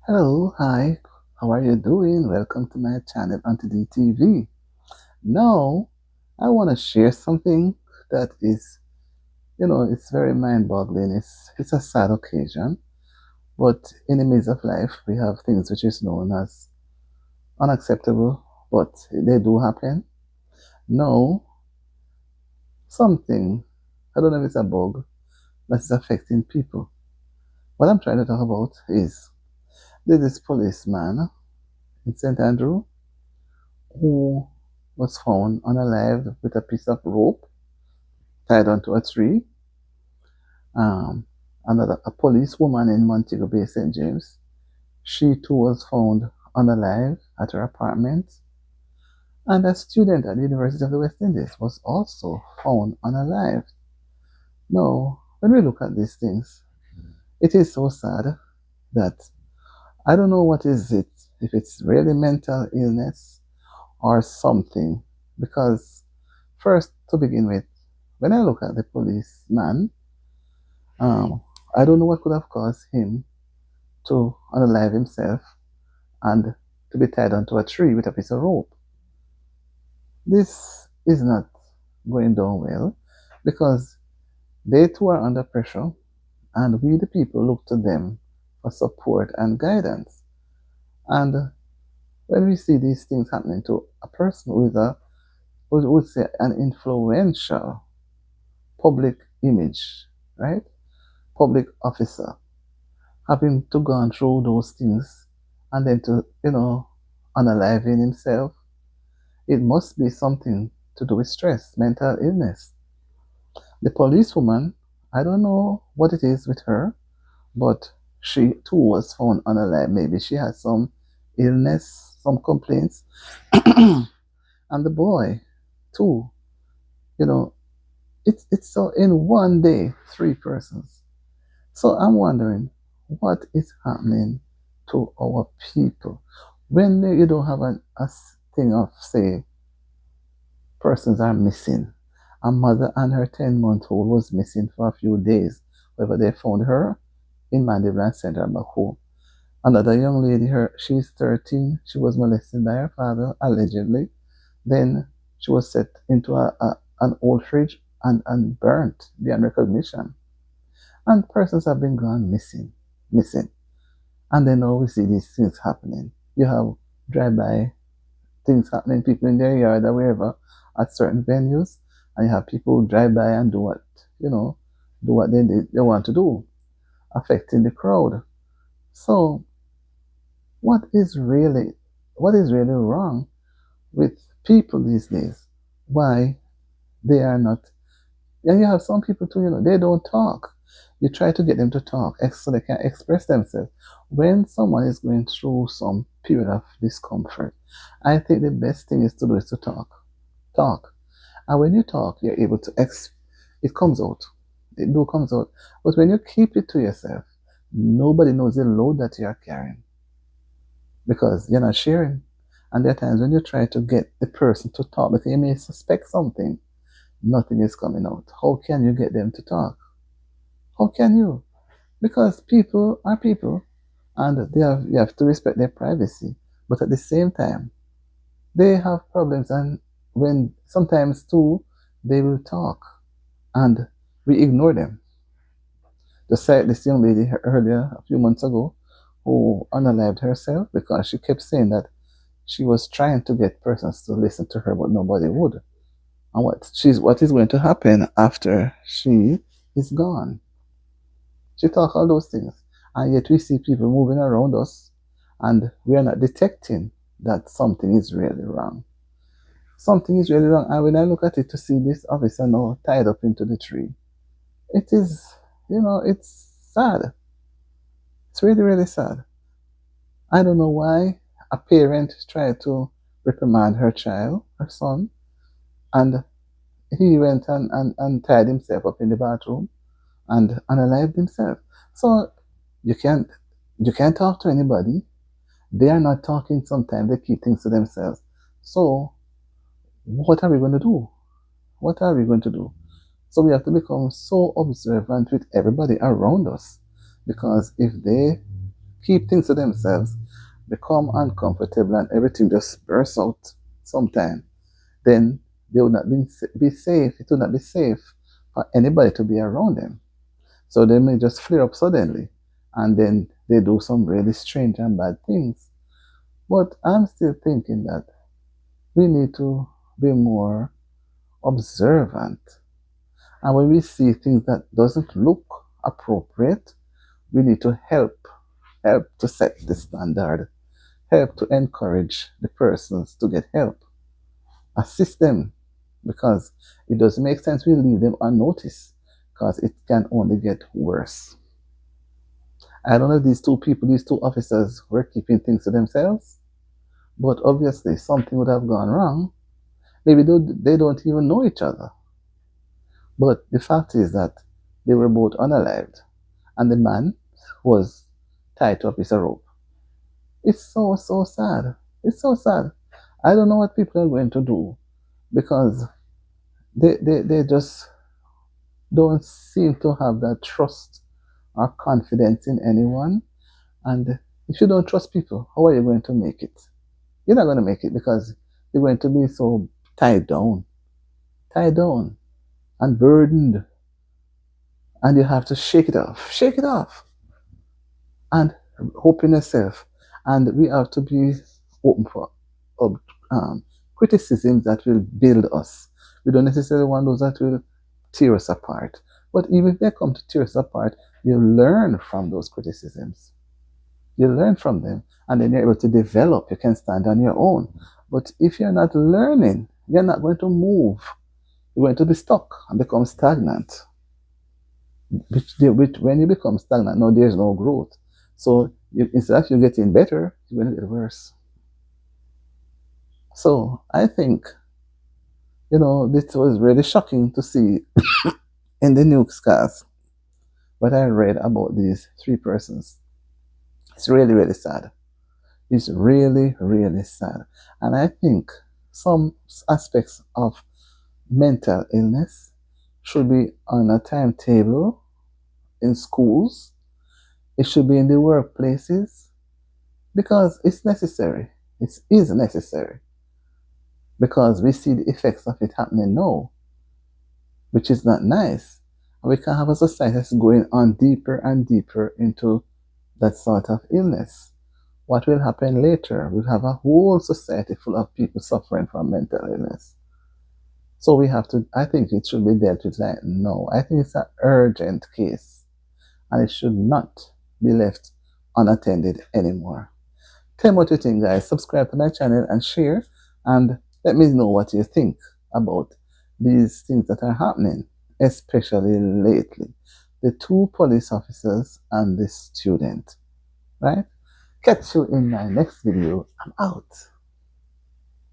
Hello, hi, how are you doing? Welcome to my channel Onto the TV. Now, I want to share something that is, it's very mind-boggling. It's a sad occasion, but in the midst of life, we have things which is known as unacceptable, but they do happen. Now, something, I don't know if it's a bug, that is affecting people. What I'm trying to talk about is there's this policeman in St. Andrew who was found unalive with a piece of rope tied onto a tree. A police woman in Montego Bay, St. James, she too was found unalive at her apartment. And a student at the University of the West Indies was also found unalive. Now, when we look at these things, it is so sad that I don't know what is it, if it's really mental illness or something. Because first, to begin with, when I look at the policeman, um, I don't know what could have caused him to unalive himself and to be tied onto a tree with a piece of rope. This is not going down well because they too are under pressure, and we, the people, look to them for support and guidance. And when we see these things happening to a person who is we would say, an influential public image, right? Public officer, having to go through those things and then to, unaliving himself, it must be something to do with stress, mental illness. The policewoman, I don't know what it is with her, but she too was found unalive. Maybe she had some illness, some complaints. And the boy, too, you know, it's so in one day, three persons. So I'm wondering what is happening to our people when you don't have a thing of, say, persons are missing. A mother and her 10-month-old was missing for a few days. However, they found her in Mandeville and sent her back home. Another young lady, she's 13. She was molested by her father, allegedly. Then she was set into an old fridge and burnt beyond recognition. And persons have been gone missing. And then now we see these things happening. You have drive-by things happening, people in their yard or wherever at certain venues, and you have people drive by and you know, do what they want to do, affecting the crowd. So what is really what is really wrong with people these days? Why they are not? And you have some people too, they don't talk. You try to get them to talk so they can express themselves. When someone is going through some period of discomfort, I think the best thing is to do is to talk. Talk. And when you talk, you're able to it comes out. It do comes out. But when you keep it to yourself, nobody knows the load that you are carrying because you're not sharing. And there are times when you try to get the person to talk, because you may suspect something, nothing is coming out. How can you get them to talk? How can you? Because people are people and you have to respect their privacy. But at the same time, they have problems, and when sometimes too, they will talk and we ignore them. Just like this young lady earlier, a few months ago, who unalived herself because she kept saying that she was trying to get persons to listen to her, but nobody would. And what is going to happen after she is gone? She talk all those things, and yet we see people moving around us, and we are not detecting that something is really wrong. Something is really wrong. And when I look at it to see this officer now tied up into the tree, it is, it's sad. It's really, really sad. I don't know why a parent tried to reprimand her child, her son, and he went and tied himself up in the bathroom and unalived himself. So you can't you can't talk to anybody. They are not talking sometimes, they keep things to themselves. So what are we going to do? What are we going to do? So we have to become so observant with everybody around us. Because if they keep things to themselves, become uncomfortable, and everything just bursts out sometime, then they would not be safe. It would not be safe for anybody to be around them. So they may just flare up suddenly, and then they do some really strange and bad things. But I'm still thinking that we need to be more observant. And when we see things that doesn't look appropriate, we need to help to set the standard, help to encourage the persons to get help, assist them, because it doesn't make sense we leave them unnoticed, because it can only get worse. I don't know if these two officers were keeping things to themselves, but obviously something would have gone wrong. Maybe they don't even know each other. But the fact is that they were both unalived, and the man was tied to a piece of rope. It's so sad. It's so sad. I don't know what people are going to do, because they just don't seem to have that trust or confidence in anyone. And if you don't trust people, how are you going to make it? You're not going to make it, because you're going to be so tied down and burdened, and you have to shake it off, and hope in yourself. And we have to be open for um, criticisms that will build us. We don't necessarily want those that will tear us apart. But even if they come to tear us apart, you learn from those criticisms. You learn from them, and then you're able to develop. You can stand on your own. But if you're not learning, you're not going to move. You're going to be stuck and become stagnant. Which when you become stagnant, now there's no growth. So instead of you getting better, you're going to get worse. So I think, this was really shocking to see in the newscast what I read about these three persons. It's really, really sad. It's really, really sad. And I think some aspects of mental illness should be on a timetable in schools. It should be in the workplaces, because it's necessary. It is necessary, because we see the effects of it happening now, which is not nice. And we can have a society that's going on deeper and deeper into that sort of illness. What will happen later? We'll have a whole society full of people suffering from mental illness. So I think it should be dealt with like no. I think it's an urgent case, and it should not be left unattended anymore. Tell me what you think, guys. Subscribe to my channel and share, and let me know what you think about these things that are happening, especially lately. The two police officers and the student, right? Catch you in my next video. I'm out.